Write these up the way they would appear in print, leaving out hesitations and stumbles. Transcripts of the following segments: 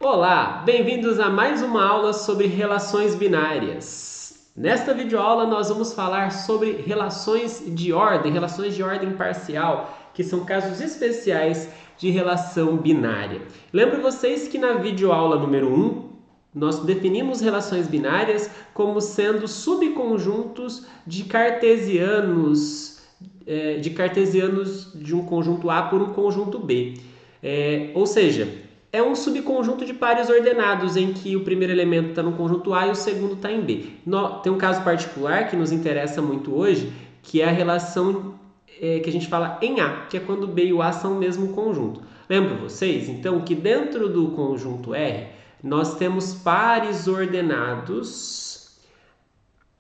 Olá, bem-vindos a mais uma aula sobre relações binárias. Nesta videoaula nós vamos falar sobre relações de ordem parcial, que são casos especiais de relação binária. Lembro vocês que na videoaula número 1 nós definimos relações binárias como sendo subconjuntos de cartesianos de um conjunto A por um conjunto B. Ou seja, é um subconjunto de pares ordenados em que o primeiro elemento está no conjunto A e o segundo está em B. Tem um caso particular que nos interessa muito hoje, que é a relação que a gente fala em A, que é quando B e o A são o mesmo conjunto. Lembro vocês, então, que dentro do conjunto R nós temos pares ordenados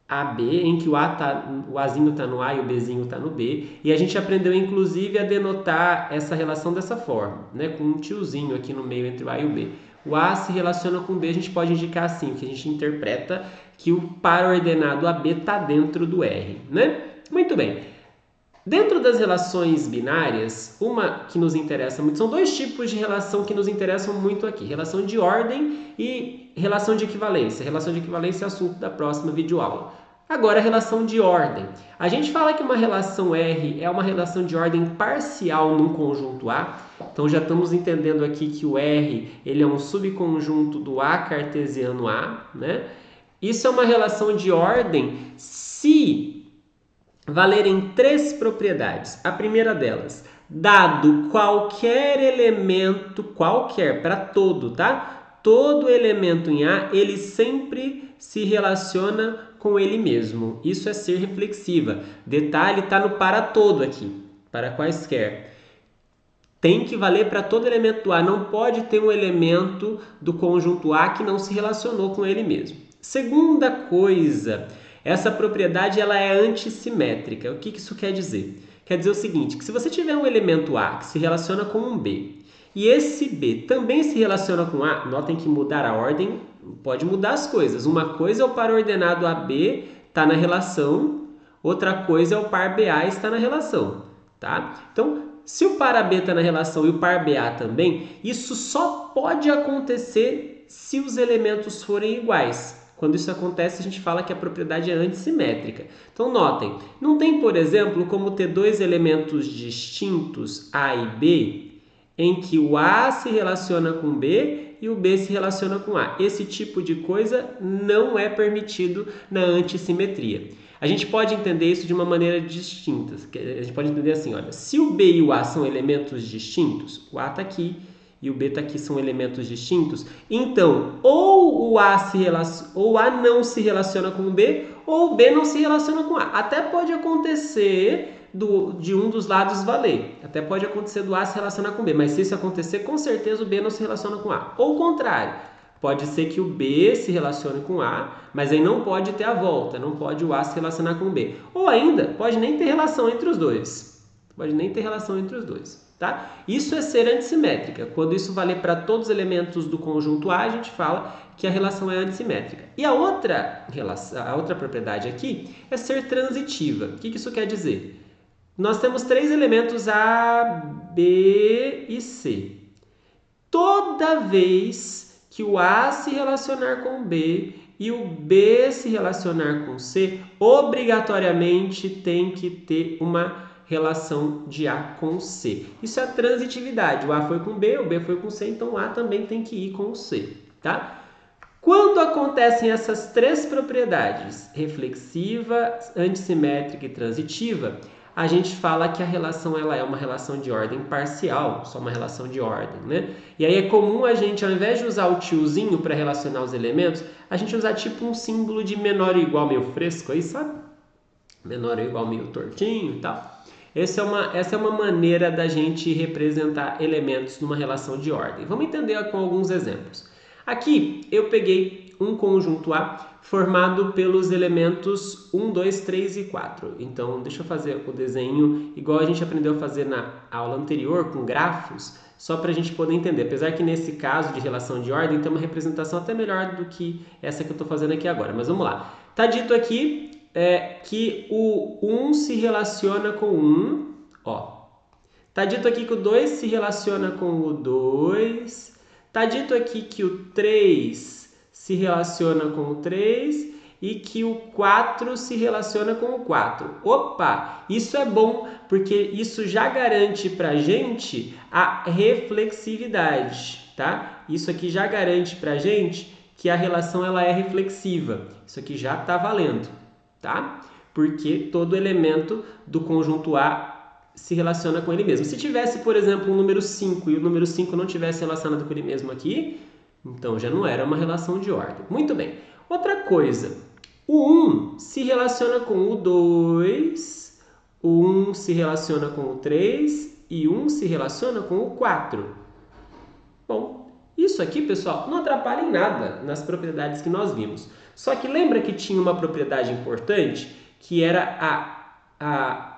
AB, em que o Azinho está no A e o Bzinho está no B, e a gente aprendeu inclusive a denotar essa relação dessa forma, né? Com um tiozinho aqui no meio entre o A e o B. O A se relaciona com o B, a gente pode indicar assim, que a gente interpreta que o par ordenado AB está dentro do R, né? Muito bem. Dentro das relações binárias, uma que nos interessa muito, são dois tipos de relação que nos interessam muito aqui, relação de ordem e relação de equivalência. Relação de equivalência é assunto da próxima videoaula. Agora, a relação de ordem. A gente fala que uma relação R é uma relação de ordem parcial num conjunto A, então já estamos entendendo aqui que o R ele é um subconjunto do A cartesiano A, né? Isso é uma relação de ordem se valerem três propriedades. A primeira delas, dado qualquer elemento, qualquer, para todo, tá? Todo elemento em A, ele sempre se relaciona com ele mesmo. Isso é ser reflexiva. Detalhe, está no para todo aqui, para quaisquer. Tem que valer para todo elemento do A. Não pode ter um elemento do conjunto A que não se relacionou com ele mesmo. Segunda coisa, essa propriedade ela é antissimétrica. O que isso quer dizer? Quer dizer o seguinte, que se você tiver um elemento A que se relaciona com um B, e esse B também se relaciona com A, notem que mudar a ordem pode mudar as coisas. Uma coisa é o par ordenado AB está na relação, outra coisa é o par BA está na relação, tá? Então, se o par AB está na relação e o par BA também, isso só pode acontecer se os elementos forem iguais. Quando isso acontece, a gente fala que a propriedade é antissimétrica. Então, notem, não tem, por exemplo, como ter dois elementos distintos, A e B, em que o A se relaciona com B e o B se relaciona com A. Esse tipo de coisa não é permitido na antissimetria. A gente pode entender isso de uma maneira distinta. A gente pode entender assim, olha, se o B e o A são elementos distintos, o A está aqui e o B está aqui, são elementos distintos, então ou o A não se relaciona com o B, ou o B não se relaciona com o A. Até pode acontecer de um dos lados valer. Até pode acontecer do A se relacionar com o B, mas se isso acontecer, com certeza o B não se relaciona com o A. Ou o contrário, pode ser que o B se relacione com o A, mas aí não pode ter a volta, não pode o A se relacionar com o B. Ou ainda, pode nem ter relação entre os dois. Pode nem ter relação entre os dois. Tá? Isso é ser antissimétrica. Quando isso valer para todos os elementos do conjunto A, a gente fala que a relação é antissimétrica. E a outra propriedade aqui é ser transitiva. O que isso quer dizer? Nós temos três elementos A, B e C. Toda vez que o A se relacionar com o B e o B se relacionar com o C, obrigatoriamente tem que ter uma relação de A com C. Isso é a transitividade. O A foi com B, o B foi com C, então o A também tem que ir com o C, tá? Quando acontecem essas três propriedades, reflexiva, antissimétrica e transitiva, a gente fala que a relação ela é uma relação de ordem parcial, só uma relação de ordem, né? E aí é comum a gente, ao invés de usar o tiozinho para relacionar os elementos, a gente usar tipo um símbolo de menor ou igual meio fresco aí, sabe? Menor ou igual meio tortinho e tal. Essa é uma maneira da gente representar elementos numa relação de ordem. Vamos entender com alguns exemplos. Aqui eu peguei um conjunto A formado pelos elementos 1, 2, 3 e 4. Então, deixa eu fazer o desenho igual a gente aprendeu a fazer na aula anterior, com grafos, só para a gente poder entender. Apesar que nesse caso de relação de ordem tem uma representação até melhor do que essa que eu estou fazendo aqui agora. Mas vamos lá. Está dito aqui que o 1 se relaciona com o 1, ó. Tá dito aqui que o 2 se relaciona com o 2. Está dito aqui que o 3 se relaciona com o 3 e que o 4 se relaciona com o 4. Opa, isso é bom, porque isso já garante para a gente a reflexividade, tá? Isso aqui já garante para a gente que a relação ela é reflexiva. Isso aqui já está valendo, tá? Porque todo elemento do conjunto A se relaciona com ele mesmo. Se tivesse, por exemplo, um número 5 e o número 5 não tivesse relacionado com ele mesmo aqui, então já não era uma relação de ordem. Muito bem. Outra coisa, o 1 se relaciona com o 2, o 1 se relaciona com o 3 e 1 se relaciona com o 4. Bom, isso aqui, pessoal, não atrapalha em nada nas propriedades que nós vimos. Só que lembra que tinha uma propriedade importante, que era a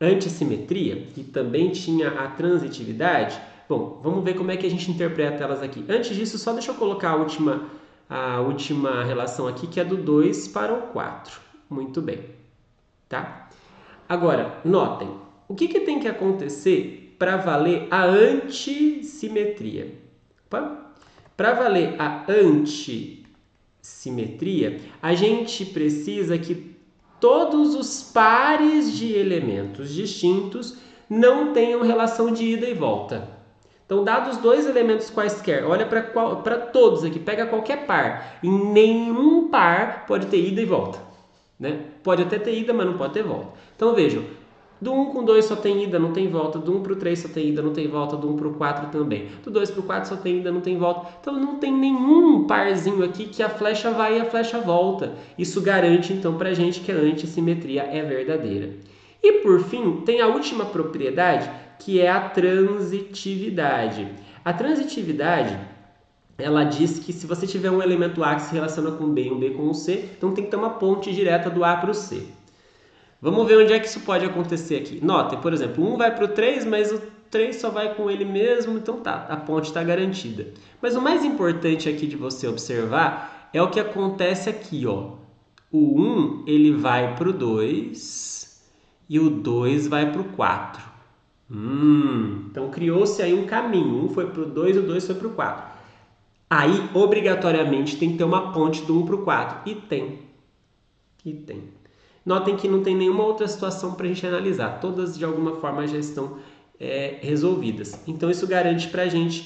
antissimetria e também tinha a transitividade? Bom, vamos ver como é que a gente interpreta elas aqui. Antes disso, só deixa eu colocar a última relação aqui, que é do 2 para o 4. Muito bem, tá? Agora, notem, o que tem que acontecer para valer a antissimetria? Para valer a antissimetria, a gente precisa que todos os pares de elementos distintos não tenham relação de ida e volta. Então, dados dois elementos quaisquer, olha para todos aqui, pega qualquer par. Em nenhum par pode ter ida e volta. Né? Pode até ter ida, mas não pode ter volta. Então, vejam, do 1 com 2 só tem ida, não tem volta. Do 1 para o 3 só tem ida, não tem volta. Do 1 para o 4 também. Do 2 para o 4 só tem ida, não tem volta. Então não tem nenhum parzinho aqui que a flecha vai e a flecha volta. Isso garante então para a gente que a antissimetria é verdadeira. E por fim, tem a última propriedade, que é a transitividade. A transitividade, ela diz que se você tiver um elemento A que se relaciona com B e um B com o C, então tem que ter uma ponte direta do A para o C. Vamos ver onde é que isso pode acontecer aqui. Notem, por exemplo, 1 vai para o 3, mas o 3 só vai com ele mesmo, então tá, a ponte está garantida. Mas o mais importante aqui de você observar é o que acontece aqui, ó. O 1 ele vai para o 2 e o 2 vai para o 4. Então criou-se aí um caminho. 1 foi para o 2 e o 2 foi para o 4. Aí, obrigatoriamente, tem que ter uma ponte do 1 para o 4. E tem. Notem que não tem nenhuma outra situação para a gente analisar. Todas, de alguma forma, já estão resolvidas. Então, isso garante para a gente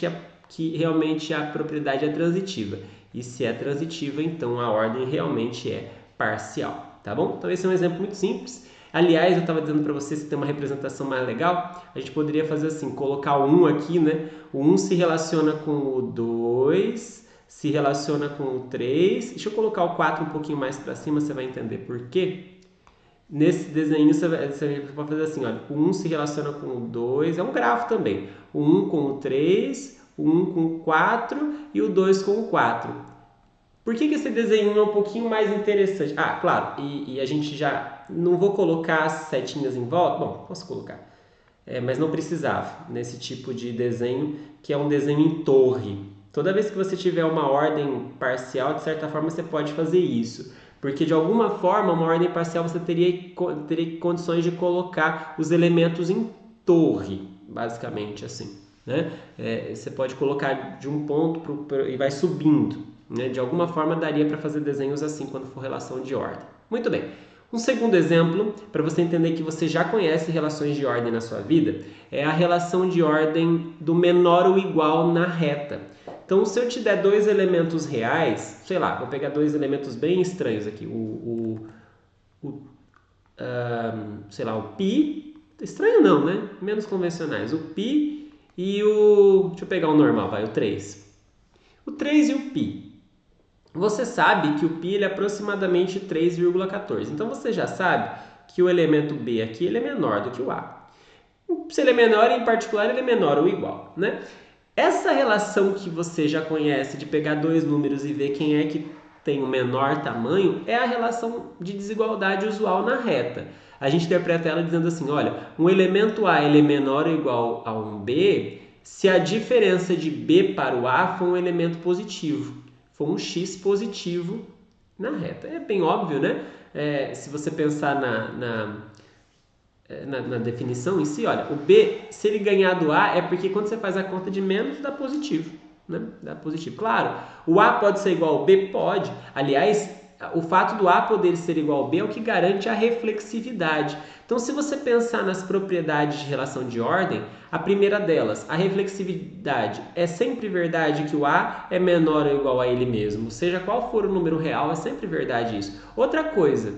que realmente a propriedade é transitiva. E se é transitiva, então a ordem realmente é parcial. Tá bom? Então, esse é um exemplo muito simples. Aliás, eu estava dizendo para vocês que tem uma representação mais legal. A gente poderia fazer assim, colocar o 1 aqui, né? O 1 se relaciona com o 2, se relaciona com o 3. Deixa eu colocar o 4 um pouquinho mais para cima, você vai entender por quê. Nesse desenho você pode fazer assim, olha, o 1 se relaciona com o 2, é um grafo também. O 1 com o 3, o 1 com o 4 e o 2 com o 4. Por que esse desenho é um pouquinho mais interessante? Ah, claro, e a gente já... Não vou colocar as setinhas em volta. Bom, posso colocar. Mas não precisava nesse tipo de desenho, que é um desenho em torre. Toda vez que você tiver uma ordem parcial, de certa forma, você pode fazer isso. Porque, de alguma forma, uma ordem parcial você teria condições de colocar os elementos em torre, basicamente assim. Né? Você pode colocar de um ponto e vai subindo. Né? De alguma forma, daria para fazer desenhos assim quando for relação de ordem. Muito bem. Um segundo exemplo, para você entender que você já conhece relações de ordem na sua vida, é a relação de ordem do menor ou igual na reta. Então, se eu te der dois elementos reais, sei lá, vou pegar dois elementos bem estranhos aqui, sei lá, o π, estranho não, né? Menos convencionais, o π e deixa eu pegar o normal, o 3. O 3 e o π. Você sabe que o π ele é aproximadamente 3,14. Então, você já sabe que o elemento B aqui ele é menor do que o A. Se ele é menor, em particular, ele é menor ou igual, né? Essa relação que você já conhece de pegar dois números e ver quem é que tem o menor tamanho é a relação de desigualdade usual na reta. A gente interpreta ela dizendo assim, olha, um elemento A ele é menor ou igual a um B se a diferença de B para o A for um elemento positivo, for um x positivo na reta. É bem óbvio, né? Se você pensar na definição em si, olha, o B, se ele ganhar do A, é porque quando você faz a conta de menos, dá positivo. né? Dá positivo. Claro, o A pode ser igual ao B? Pode. Aliás, o fato do A poder ser igual ao B é o que garante a reflexividade. Então, se você pensar nas propriedades de relação de ordem, a primeira delas, a reflexividade, é sempre verdade que o A é menor ou igual a ele mesmo. Seja qual for o número real, é sempre verdade isso. Outra coisa,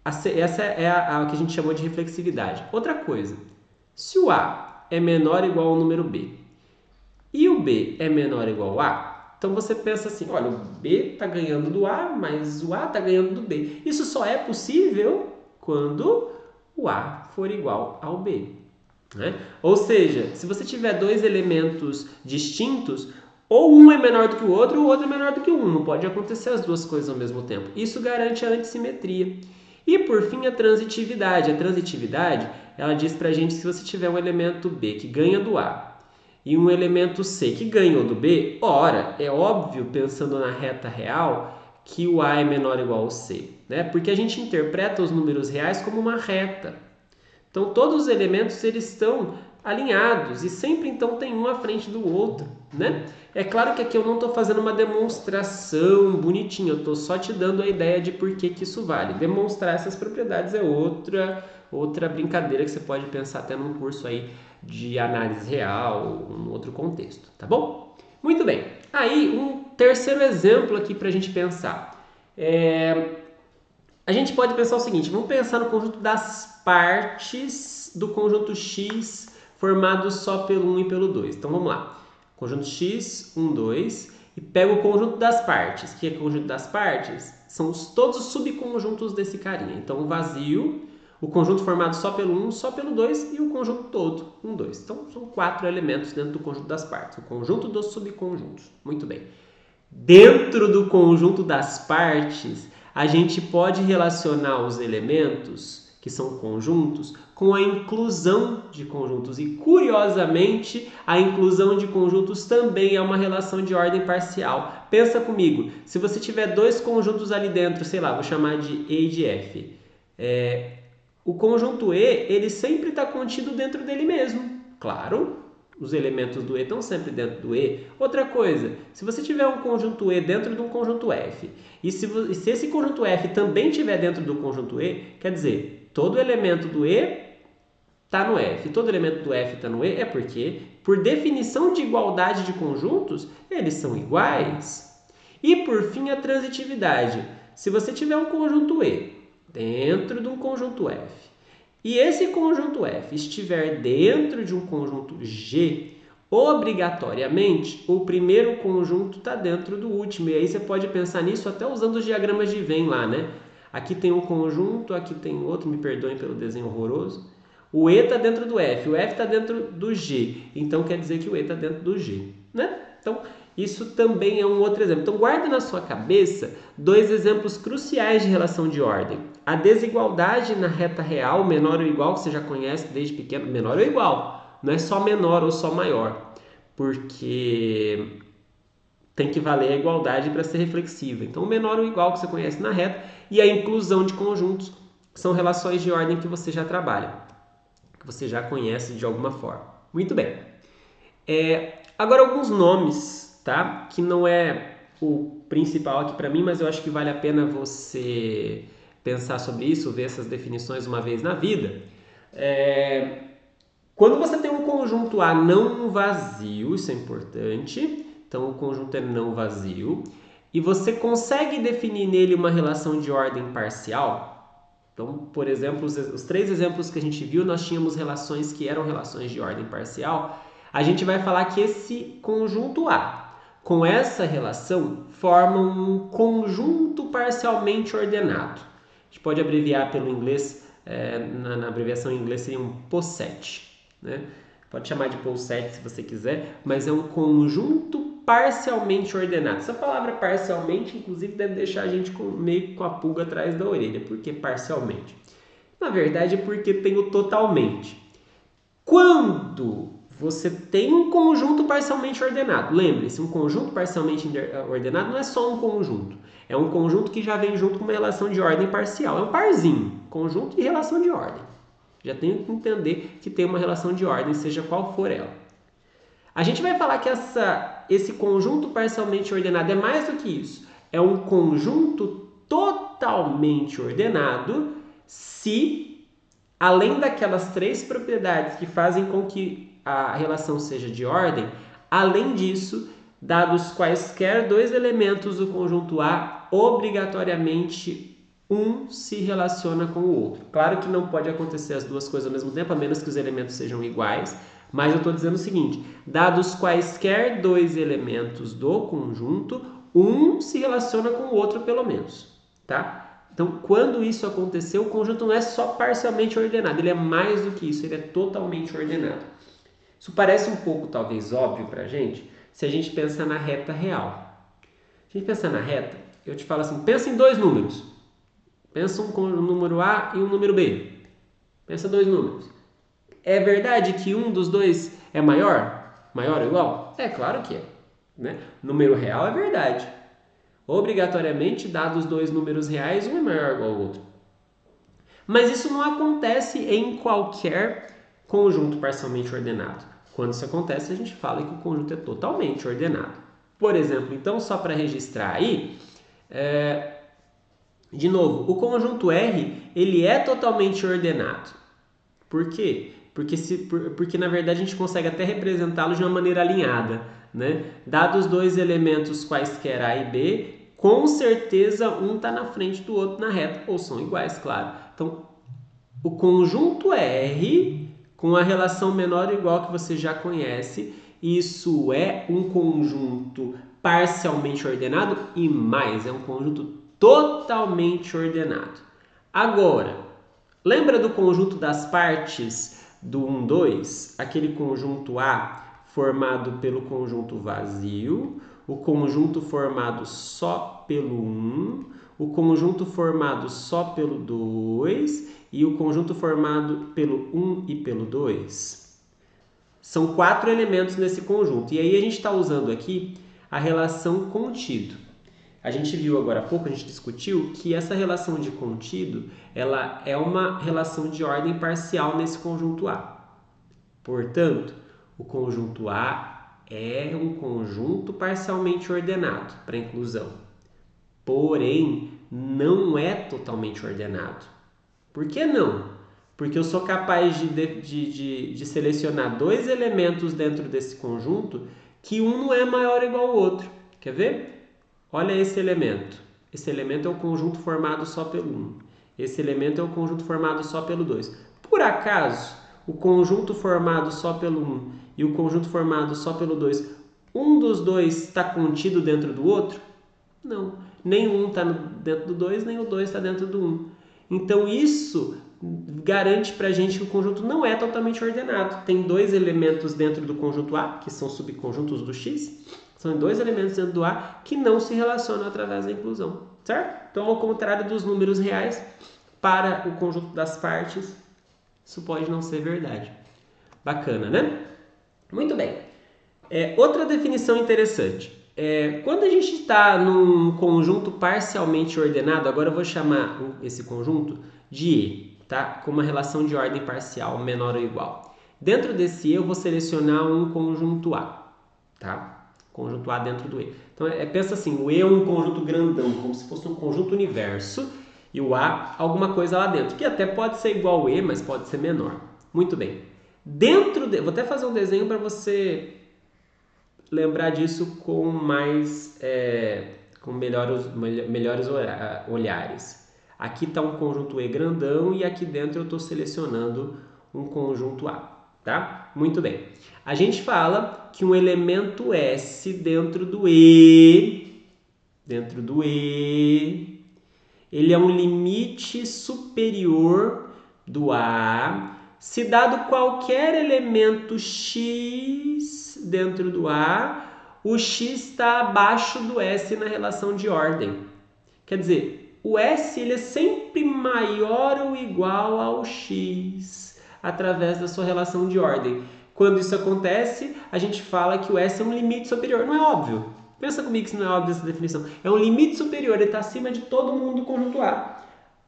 essa é a que a gente chamou de reflexividade. Outra coisa, se o A é menor ou igual ao número B e o B é menor ou igual ao A, então você pensa assim, olha, o B está ganhando do A, mas o A está ganhando do B. Isso só é possível quando o A for igual ao B. Né? Ou seja, se você tiver dois elementos distintos, ou um é menor do que o outro é menor do que um. Não pode acontecer as duas coisas ao mesmo tempo. Isso garante a antissimetria. E por fim, a transitividade. A transitividade, ela diz pra gente que se você tiver um elemento B que ganha do A e um elemento C que ganhou do B, ora, é óbvio, pensando na reta real, que o A é menor ou igual ao C. Né? Porque a gente interpreta os números reais como uma reta. Então, todos os elementos eles estão alinhados e sempre então tem um à frente do outro, né? É claro que aqui eu não estou fazendo uma demonstração bonitinha, eu estou só te dando a ideia de por que isso vale. Demonstrar essas propriedades é outra brincadeira que você pode pensar até num curso aí de análise real, um outro contexto, tá bom? Muito bem, aí um terceiro exemplo aqui para a gente pensar. A gente pode pensar o seguinte, vamos pensar no conjunto das partes do conjunto X formado só pelo 1 e pelo 2. Então vamos lá. Conjunto X, 1, 2, e pega o conjunto das partes. O que é o conjunto das partes? São todos os subconjuntos desse carinha. Então o vazio, o conjunto formado só pelo 1, só pelo 2 e o conjunto todo, 1, 2. Então são 4 elementos dentro do conjunto das partes, o conjunto dos subconjuntos. Muito bem. Dentro do conjunto das partes, a gente pode relacionar os elementos, que são conjuntos, com a inclusão de conjuntos. E, curiosamente, a inclusão de conjuntos também é uma relação de ordem parcial. Pensa comigo, se você tiver dois conjuntos ali dentro, sei lá, vou chamar de E e de F. O conjunto E, ele sempre está contido dentro dele mesmo. Claro, os elementos do E estão sempre dentro do E. Outra coisa, se você tiver um conjunto E dentro de um conjunto F, e se esse conjunto F também estiver dentro do conjunto E, quer dizer, todo elemento do E está no F, todo elemento do F está no E, é porque, por definição de igualdade de conjuntos, eles são iguais. E, por fim, a transitividade. Se você tiver um conjunto E dentro de um conjunto F, e esse conjunto F estiver dentro de um conjunto G, obrigatoriamente o primeiro conjunto está dentro do último. E aí você pode pensar nisso até usando os diagramas de Venn lá, né? Aqui tem um conjunto, aqui tem outro, me perdoem pelo desenho horroroso. O E está dentro do F, o F está dentro do G. Então quer dizer que o E está dentro do G, né? Então, isso também é um outro exemplo. Então, guarde na sua cabeça dois exemplos cruciais de relação de ordem. A desigualdade na reta real, menor ou igual, que você já conhece desde pequeno, menor ou igual. Não é só menor ou só maior, porque tem que valer a igualdade para ser reflexiva. Então, o menor ou igual que você conhece na reta e a inclusão de conjuntos são relações de ordem que você já trabalha, que você já conhece de alguma forma. Muito bem. Agora, alguns nomes, tá? Que não é o principal aqui para mim, mas eu acho que vale a pena você pensar sobre isso, ver essas definições uma vez na vida. Quando você tem um conjunto A não vazio, isso é importante, então o conjunto é não vazio, e você consegue definir nele uma relação de ordem parcial. Então, por exemplo, os três exemplos que a gente viu, nós tínhamos relações que eram relações de ordem parcial. A gente vai falar que esse conjunto A, com essa relação, formam um conjunto parcialmente ordenado. A gente pode abreviar pelo inglês, na abreviação em inglês seria um POSET, né? Pode chamar de POSET se você quiser, mas é um conjunto parcialmente ordenado. Essa palavra parcialmente, inclusive, deve deixar a gente meio com a pulga atrás da orelha. Por que parcialmente? Na verdade, é porque tem o totalmente. Quando você tem um conjunto parcialmente ordenado, lembre-se, um conjunto parcialmente ordenado não é só um conjunto. É um conjunto que já vem junto com uma relação de ordem parcial. É um parzinho, conjunto e relação de ordem. Já tem que entender que tem uma relação de ordem, seja qual for ela. A gente vai falar que essa esse conjunto parcialmente ordenado é mais do que isso. É um conjunto totalmente ordenado se, além daquelas 3 propriedades que fazem com que a relação seja de ordem, além disso, dados quaisquer 2 elementos do conjunto A, obrigatoriamente um se relaciona com o outro. Claro que não pode acontecer as duas coisas ao mesmo tempo, a menos que os elementos sejam iguais, mas eu estou dizendo o seguinte, dados quaisquer 2 elementos do conjunto, um se relaciona com o outro pelo menos, tá? Então, quando isso aconteceu, o conjunto não é só parcialmente ordenado, ele é mais do que isso, ele é totalmente ordenado. Isso parece um pouco, talvez, óbvio para a gente, se a gente pensa na reta real. Se a gente pensar na reta, eu te falo assim, pensa em 2 números. Pensa um número A e um número B. Pensa 2 números. É verdade que um dos dois é maior? Maior ou igual? É, claro que é. Né? Número real é verdade. Obrigatoriamente, dados 2 números reais, um é maior ou igual ao outro. Mas isso não acontece em qualquer conjunto parcialmente ordenado. Quando isso acontece, a gente fala que o conjunto é totalmente ordenado. Por exemplo, então, só para registrar aí, de novo, o conjunto R ele é totalmente ordenado. Por quê? Porque na verdade a gente consegue até representá-lo de uma maneira alinhada. Né? Dados 2 elementos quaisquer A e B, com certeza um está na frente do outro na reta, ou são iguais, claro. Então, o conjunto R, com a relação menor ou igual que você já conhece, isso é um conjunto parcialmente ordenado e mais, é um conjunto totalmente ordenado. Agora, lembra do conjunto das partes do 1, 2? Aquele conjunto A formado pelo conjunto vazio, o conjunto formado só pelo 1, o conjunto formado só pelo 2 e o conjunto formado pelo 1 e pelo 2. São 4 elementos nesse conjunto. E aí a gente está usando aqui a relação contido. A gente viu agora há pouco, a gente discutiu que essa relação de contido, ela é uma relação de ordem parcial nesse conjunto A. Portanto, o conjunto A é um conjunto parcialmente ordenado para inclusão. Porém, não é totalmente ordenado. Por que não? Porque eu sou capaz de selecionar 2 elementos dentro desse conjunto que um não é maior ou igual ao outro. Quer ver? Olha esse elemento. Esse elemento é o conjunto formado só pelo 1. Esse elemento é o conjunto formado só pelo 2. Por acaso, o conjunto formado só pelo 1 e o conjunto formado só pelo 2, um dos dois está contido dentro do outro? Não. Nem um está dentro do 2, nem o 2 está dentro do 1. Então, isso garante para a gente que o conjunto não é totalmente ordenado. Tem 2 elementos dentro do conjunto A, que são subconjuntos do X. São 2 elementos dentro do A que não se relacionam através da inclusão. Certo? Então, ao contrário dos números reais, para o conjunto das partes, isso pode não ser verdade. Bacana, né? Muito bem. Outra definição interessante. Quando a gente está num conjunto parcialmente ordenado, agora eu vou chamar esse conjunto de E, tá? Com uma relação de ordem parcial menor ou igual. Dentro desse E eu vou selecionar um conjunto A, tá? Conjunto A dentro do E. Então pensa assim, o E é um conjunto grandão, como se fosse um conjunto universo, e o A alguma coisa lá dentro, que até pode ser igual ao E, mas pode ser menor. Muito bem. Vou até fazer um desenho para você lembrar disso com mais com melhores olhares. Aqui está um conjunto E grandão e aqui dentro eu estou selecionando um conjunto A, tá? Muito bem. A gente fala que um elemento S dentro do E, ele é um limite superior do A se dado qualquer elemento X dentro do A, o X está abaixo do S na relação de ordem. Quer dizer, o S ele é sempre maior ou igual ao X através da sua relação de ordem. Quando isso acontece, a gente fala que o S é um limite superior. Não é óbvio. Pensa comigo se não é óbvio essa definição. É um limite superior, ele está acima de todo mundo do conjunto A.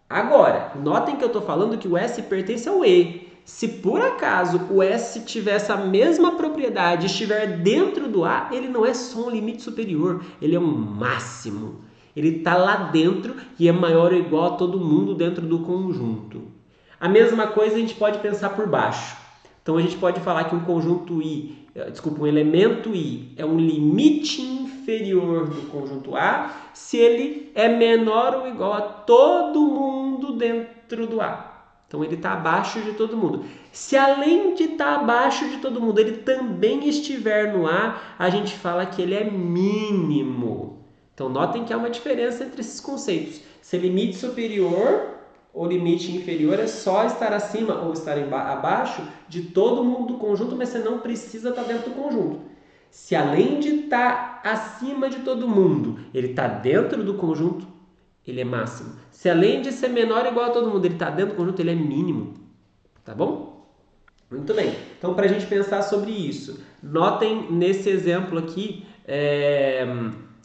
Agora, notem que eu estou falando que o S pertence ao E. Se por acaso o S tiver essa mesma propriedade e estiver dentro do A, ele não é só um limite superior, ele é um máximo. Ele está lá dentro e é maior ou igual a todo mundo dentro do conjunto. A mesma coisa a gente pode pensar por baixo. Então a gente pode falar que um elemento I é um limite inferior do conjunto A se ele é menor ou igual a todo mundo dentro do A. Então ele está abaixo de todo mundo. Se além de estar abaixo de todo mundo, ele também estiver no A, a gente fala que ele é mínimo. Então notem que há uma diferença entre esses conceitos. Se limite superior ou limite inferior é só estar acima ou estar abaixo de todo mundo do conjunto, mas você não precisa estar dentro do conjunto. Se além de estar acima de todo mundo, ele está dentro do conjunto, ele é máximo. Se além de ser menor ou igual a todo mundo, ele está dentro do conjunto, ele é mínimo. Tá bom? Muito bem. Então, para a gente pensar sobre isso, notem nesse exemplo aqui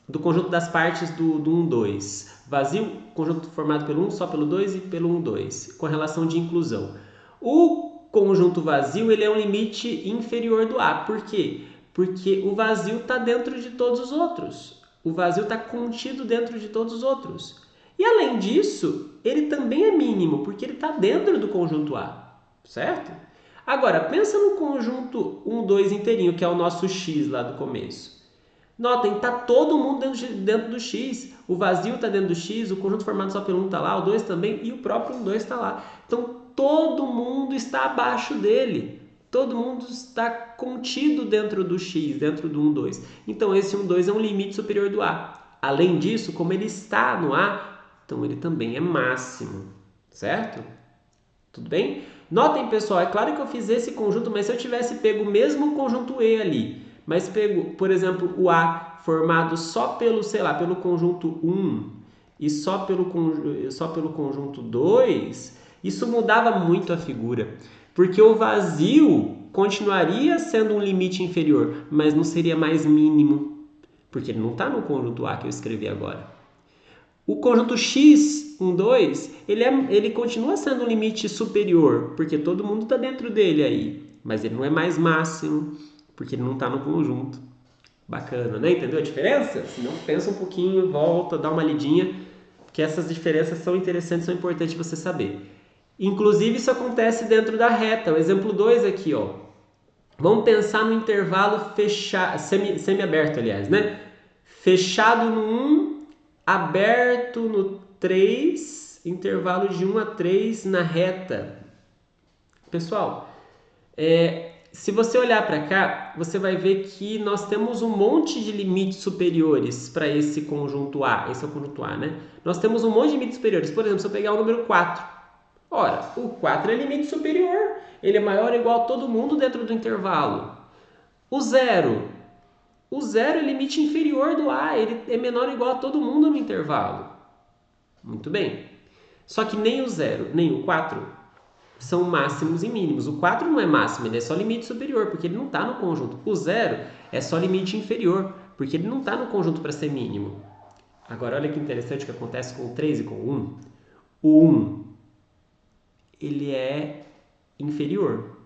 do conjunto das partes do 1, 2. Vazio, conjunto formado pelo 1, só pelo 2 e pelo 1, 2, com relação de inclusão. O conjunto vazio ele é um limite inferior do A. Por quê? Porque o vazio está dentro de todos os outros. O vazio está contido dentro de todos os outros. E além disso, ele também é mínimo, porque ele está dentro do conjunto A, certo? Agora, pensa no conjunto 1, 2 inteirinho, que é o nosso X lá do começo. Notem, está todo mundo dentro do X. O vazio está dentro do X, o conjunto formado só pelo 1 está lá, o 2 também, e o próprio 1, 2 está lá. Então, todo mundo está abaixo dele. Todo mundo está contido dentro do X, dentro do 1, 2. Então, esse 1, 2 é um limite superior do A. Além disso, como ele está no A, então ele também é máximo, certo? Tudo bem? Notem, pessoal, é claro que eu fiz esse conjunto, mas se eu tivesse pego o mesmo conjunto E ali, mas pego, por exemplo, o A formado só pelo, pelo conjunto 1 e só pelo conjunto 2, isso mudava muito a figura, porque o vazio continuaria sendo um limite inferior, mas não seria mais mínimo, porque ele não está no conjunto A que eu escrevi agora. O conjunto X, 1, 2, ele continua sendo um limite superior, porque todo mundo está dentro dele aí, mas ele não é mais máximo, porque ele não está no conjunto. Bacana, né? Entendeu a diferença? Se não, pensa um pouquinho, volta, dá uma lidinha, porque essas diferenças são interessantes, são importantes você saber. Inclusive, isso acontece dentro da reta. O exemplo 2 aqui, ó. Vamos pensar no intervalo fechado, semi-aberto, aliás, né? Fechado no 1, aberto no 3, intervalo de 1 a 3 na reta. Pessoal, se você olhar para cá, você vai ver que nós temos um monte de limites superiores para esse conjunto A. Esse é o conjunto A, né? Nós temos um monte de limites superiores. Por exemplo, se eu pegar o número 4. Ora, o 4 é limite superior. Ele é maior ou igual a todo mundo dentro do intervalo. O 0. O 0 é limite inferior do A. Ele é menor ou igual a todo mundo no intervalo. Muito bem. Só que nem o 0, nem o 4 são máximos e mínimos. O 4 não é máximo, ele é só limite superior, porque ele não está no conjunto. O 0 é só limite inferior, porque ele não está no conjunto para ser mínimo. Agora, olha que interessante o que acontece com o 3 e com o 1. O 1, ele é inferior.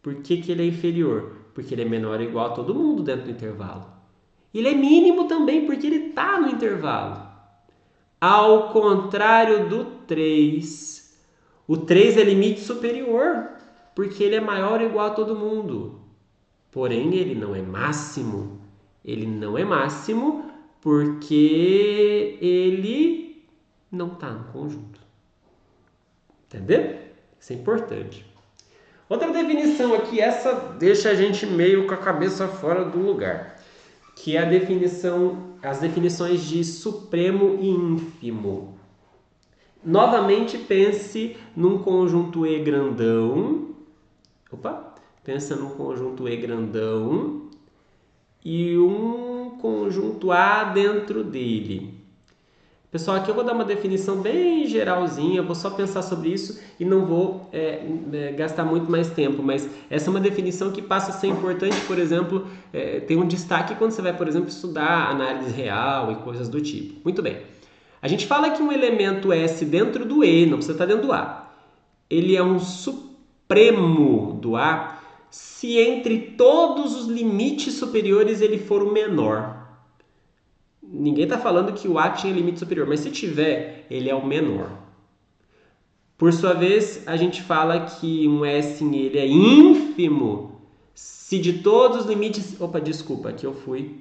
Por que ele é inferior? Porque ele é menor ou igual a todo mundo dentro do intervalo. Ele é mínimo também, porque ele está no intervalo. Ao contrário do 3. O 3 é limite superior, porque ele é maior ou igual a todo mundo. Porém, ele não é máximo. Ele não é máximo porque ele não está no conjunto. Entendeu? Isso é importante. Outra definição aqui, essa deixa a gente meio com a cabeça fora do lugar, que é as definições de supremo e ínfimo. Novamente, pense num conjunto E grandão. Pensa num conjunto E grandão e um conjunto A dentro dele. Pessoal, aqui eu vou dar uma definição bem geralzinha, eu vou só pensar sobre isso e não vou gastar muito mais tempo, mas essa é uma definição que passa a ser importante, por exemplo, tem um destaque quando você vai, por exemplo, estudar análise real e coisas do tipo. Muito bem. A gente fala que um elemento S dentro do E, não precisa estar dentro do A, ele é um supremo do A se entre todos os limites superiores ele for o menor. Ninguém está falando que o A tinha limite superior, mas se tiver, ele é o menor. Por sua vez, a gente fala que um S ele é ínfimo se de todos os limites... Opa, desculpa, aqui eu fui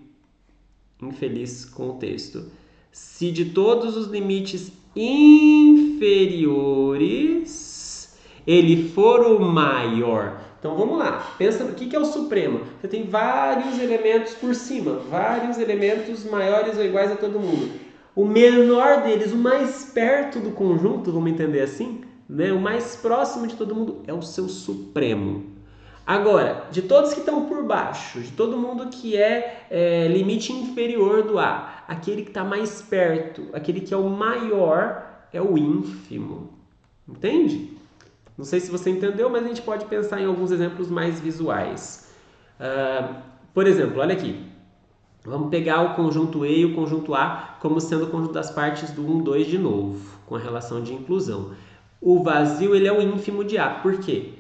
infeliz com o texto. Se de todos os limites inferiores ele for o maior. Então vamos lá, pensa no que é o supremo. Você tem vários elementos por cima, vários elementos maiores ou iguais a todo mundo. O menor deles, o mais perto do conjunto, vamos entender assim, né? O mais próximo de todo mundo é o seu supremo. Agora, de todos que estão por baixo, de todo mundo que é limite inferior do A, aquele que está mais perto, aquele que é o maior, é o ínfimo. Entende? Não sei se você entendeu, mas a gente pode pensar em alguns exemplos mais visuais. Por exemplo, olha aqui. Vamos pegar o conjunto E e o conjunto A como sendo o conjunto das partes do 1, 2 de novo, com a relação de inclusão. O vazio ele é o ínfimo de A. Por quê?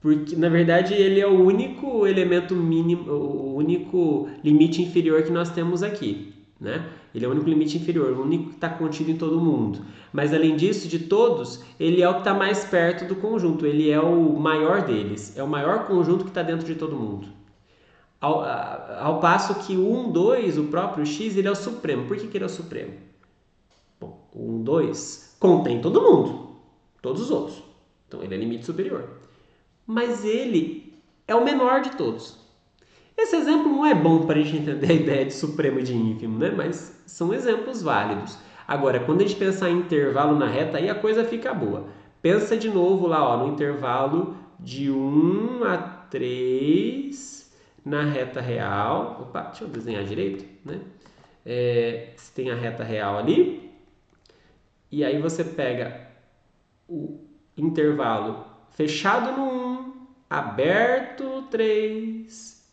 Porque, na verdade, ele é o único elemento mínimo, o único limite inferior que nós temos aqui, né? Ele é o único limite inferior, o único que está contido em todo mundo. Mas, além disso, de todos, ele é o que está mais perto do conjunto. Ele é o maior deles. É o maior conjunto que está dentro de todo mundo. Ao passo que o 1, 2, o próprio x, ele é o supremo. Por que ele é o supremo? Bom, o 1, 2 contém todo mundo. Todos os outros. Então, ele é limite superior. Mas ele é o menor de todos. Esse exemplo não é bom para a gente entender a ideia de supremo e de ínfimo, né? Mas são exemplos válidos. Agora, quando a gente pensar em intervalo na reta, aí a coisa fica boa. Pensa de novo lá, ó, no intervalo de 1 a 3 na reta real. Opa, deixa eu desenhar direito, né? Você tem a reta real ali. E aí você pega o intervalo fechado no 1, aberto 3,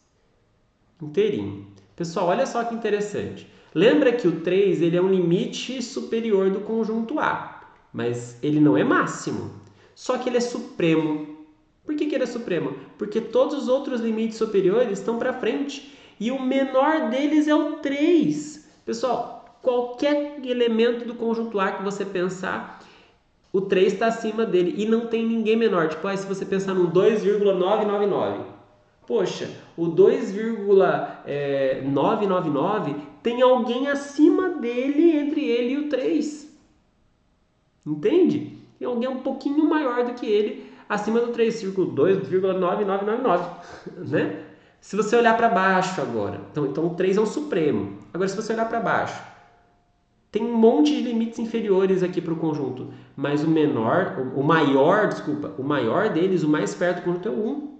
inteirinho. Pessoal, olha só que interessante. Lembra que o 3 ele é um limite superior do conjunto A, mas ele não é máximo. Só que ele é supremo. Por que ele é supremo? Porque todos os outros limites superiores estão para frente e o menor deles é o 3. Pessoal, qualquer elemento do conjunto A que você pensar, o 3 está acima dele e não tem ninguém menor. Tipo, se você pensar num 2,999, poxa, o 2,999 tem alguém acima dele, entre ele e o 3. Entende? Tem alguém um pouquinho maior do que ele, acima do 3,2,9999, né? Se você olhar para baixo agora, então o 3 é o supremo. Agora, se você olhar para baixo, tem um monte de limites inferiores aqui para o conjunto, mas o maior deles, o mais perto do conjunto é o 1.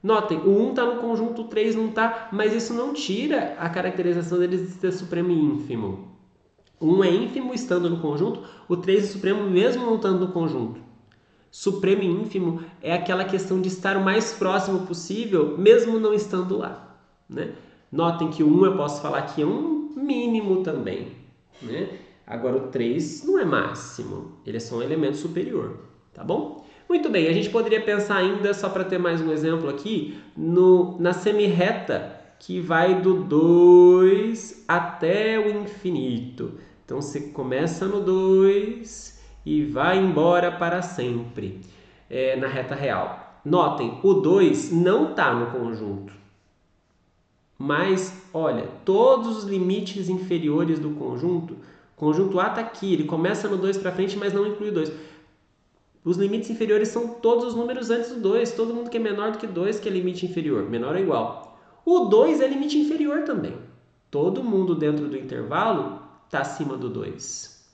Notem, o 1 está no conjunto, o 3 não está, mas isso não tira a caracterização deles de ser supremo e ínfimo. O 1 é ínfimo estando no conjunto, o 3 é supremo mesmo não estando no conjunto. Supremo e ínfimo é aquela questão de estar o mais próximo possível, mesmo não estando lá, né? Notem que o 1 eu posso falar que é um mínimo também, né? Agora o 3 não é máximo, ele é só um elemento superior, tá bom? Muito bem, a gente poderia pensar ainda, só para ter mais um exemplo aqui, na semirreta que vai do 2 até o infinito. Então você começa no 2 e vai embora para sempre na reta real. Notem, o 2 não está no conjunto. Mas, olha, todos os limites inferiores do conjunto A está aqui, ele começa no 2 para frente, mas não inclui o 2. Os limites inferiores são todos os números antes do 2. Todo mundo que é menor do que 2 que é limite inferior. Menor ou igual. O 2 é limite inferior também. Todo mundo dentro do intervalo está acima do 2.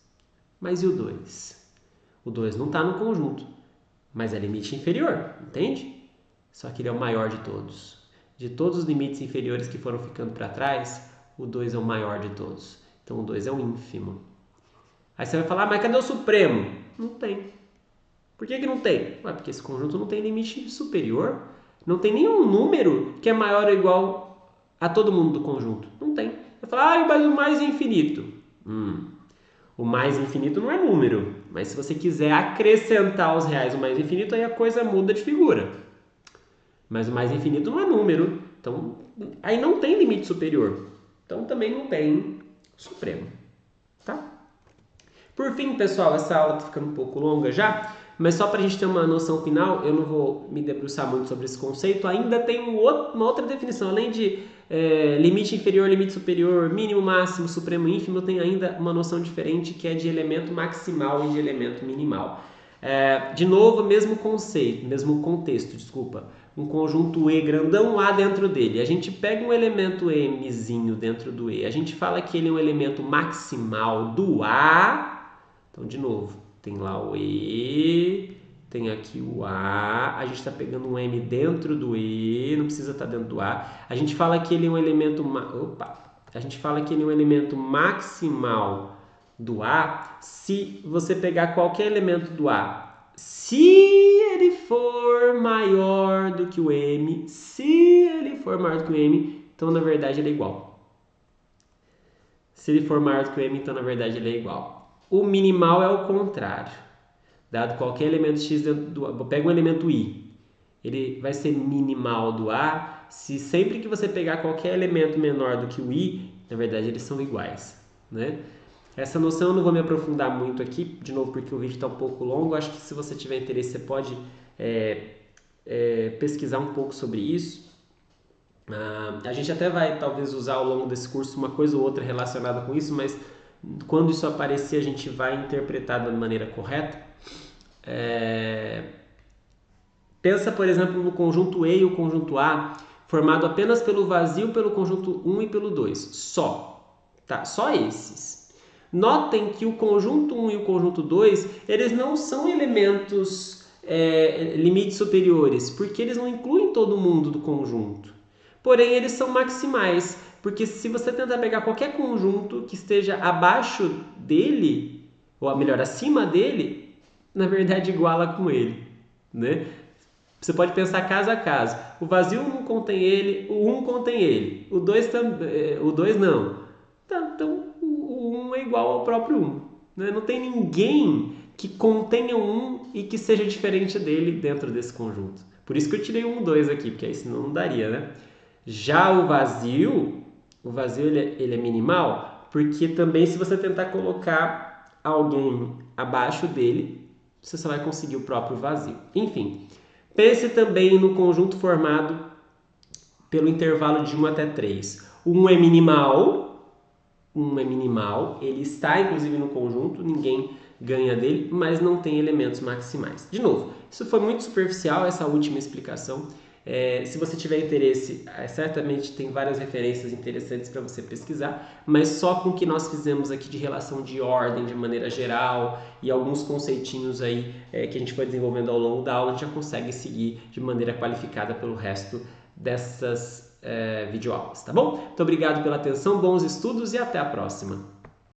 Mas e o 2? O 2 não está no conjunto, mas é limite inferior, entende? Só que ele é o maior de todos. De todos os limites inferiores que foram ficando para trás, o 2 é o maior de todos. Então o 2 é o ínfimo. Aí você vai falar, mas cadê o supremo? Não tem. Por que não tem? Porque esse conjunto não tem limite superior. Não tem nenhum número que é maior ou igual a todo mundo do conjunto. Não tem. Você fala, mas o mais infinito. O mais infinito não é número. Mas se você quiser acrescentar os reais no mais infinito, aí a coisa muda de figura. Mas o mais infinito não é número, então aí não tem limite superior. Então também não tem supremo, tá? Por fim, pessoal, essa aula está ficando um pouco longa já, mas só para a gente ter uma noção final, eu não vou me debruçar muito sobre esse conceito, ainda tem uma outra definição, além de limite inferior, limite superior, mínimo, máximo, supremo, ínfimo, tem ainda uma noção diferente que é de elemento maximal e de elemento minimal. De novo, mesmo conceito, mesmo contexto, desculpa. Um conjunto E grandão, um A dentro dele. A gente pega um elemento Mzinho dentro do E, a gente fala que ele é um elemento maximal do A. Então, de novo, tem lá o E, tem aqui o A, a gente está pegando um M dentro do E, não precisa estar dentro do A. A gente fala que ele é um elemento, a gente fala que ele é um elemento maximal do A se você pegar qualquer elemento do A. Se ele for maior do que o M, então na verdade ele é igual. Se ele for maior do que o M, então na verdade ele é igual. O minimal é o contrário. Dado qualquer elemento x dentro do A, pega um elemento I, ele vai ser minimal do A se sempre que você pegar qualquer elemento menor do que o I, na verdade eles são iguais, né? Essa noção eu não vou me aprofundar muito aqui, de novo porque o vídeo está um pouco longo. Acho que se você tiver interesse, você pode pesquisar um pouco sobre isso. A gente até vai talvez usar ao longo desse curso uma coisa ou outra relacionada com isso, mas quando isso aparecer a gente vai interpretar da maneira correta. Pensa, por exemplo, no conjunto E e o conjunto A, formado apenas pelo vazio, pelo conjunto 1 e pelo 2, só, tá? Só esses. Notem que o conjunto 1 e o conjunto 2, eles não são elementos limites superiores, porque eles não incluem todo mundo do conjunto. Porém, eles são maximais, porque se você tentar pegar qualquer conjunto que esteja abaixo dele, ou melhor, acima dele, na verdade iguala com ele, né? Você pode pensar caso a caso. O vazio não contém ele, o 1 contém ele, o 2 não. Então, o 1 é igual ao próprio 1. Né? Não tem ninguém que contenha um 1 e que seja diferente dele dentro desse conjunto. Por isso que eu tirei o 1, 2 aqui, porque aí senão não daria, né? Já o vazio ele é minimal, porque também se você tentar colocar alguém abaixo dele, você só vai conseguir o próprio vazio. Enfim, pense também no conjunto formado pelo intervalo de 1 até 3. O 1 é minimal, ele está inclusive no conjunto, ninguém ganha dele, mas não tem elementos maximais. De novo, isso foi muito superficial, essa última explicação. Se você tiver interesse, certamente tem várias referências interessantes para você pesquisar, mas só com o que nós fizemos aqui de relação de ordem de maneira geral e alguns conceitinhos aí que a gente foi desenvolvendo ao longo da aula, a gente já consegue seguir de maneira qualificada pelo resto dessas videoaulas, tá bom? Muito obrigado pela atenção, bons estudos e até a próxima!